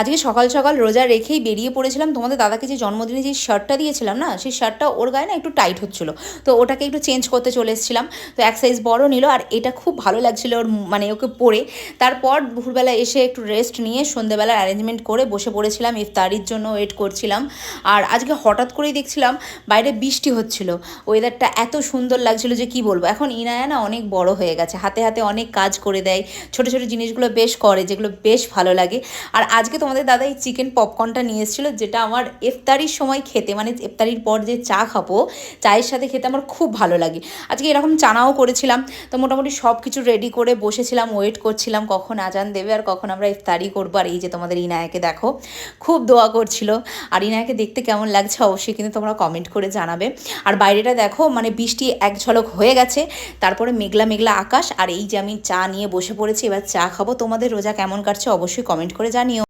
আজকে সকাল সকাল রোজা রেখেই বেরিয়ে পড়েছিলাম। তোমাদের দাদাকে যে জন্মদিনে যে শার্টটা দিয়েছিলাম না, সেই শার্টটা ওর গায়ে না একটু টাইট হচ্ছিলো, তো ওটাকে একটু চেঞ্জ করতে চলে এসেছিলাম। তো এক সাইজ বড় নিল, আর এটা খুব ভালো লাগছিলো ওর, মানে ওকে পরে। তারপর দুপুরবেলা এসে একটু রেস্ট নিয়ে সন্ধ্যেবেলার অ্যারেঞ্জমেন্ট করে বসে পড়েছিলাম, ইফতারির জন্য ওয়েট করছিলাম। আর আজকে হঠাৎ করেই দেখছিলাম বাইরে বৃষ্টি হচ্ছিল, ওয়েদারটা এত সুন্দর লাগছিল যে কি বলবো। এখন ইনায়া না অনেক বড় হয়ে গেছে, হাতে হাতে অনেক কাজ করে দেয়, ছোট ছোট জিনিসগুলো বেশ করে, যেগুলো বেশ ভালো লাগে। আর আজকে তোমাদের দাদা এই চিকেন পপকর্নটা নিয়ে এসেছিলো, যেটা আমার ইফতারির সময় খেতে, মানে ইফতারির পর যে চা খাবো, চায়ের সাথে খেতে আমার খুব ভালো লাগে। আজকে এরকম চানাও করেছিলাম। তো মোটামুটি সব কিছু রেডি করে বসেছিলাম, ওয়েট করছিলাম কখন আজান দেবে আর কখন আমরা ইফতারি করবো। আর এই যে তোমাদের ইনায়াকে দেখো, খুব দোয়া করছিল। আর ইনায়াকে দেখতে কেমন লাগছে অবশ্যই কিন্তু তোমরা কমেন্ট করে জানাবে। আর বাইরেটা দেখো, মানে বৃষ্টি এক ঝলক হয়ে গেছে, তারপরে মেঘলা মেঘলা আকাশ। আর এই যে আমি চা নিয়ে বসে পড়েছি, এবার চা খাবো। তোমাদের রোজা কেমন কাটছে অবশ্যই কমেন্ট করে জানিও।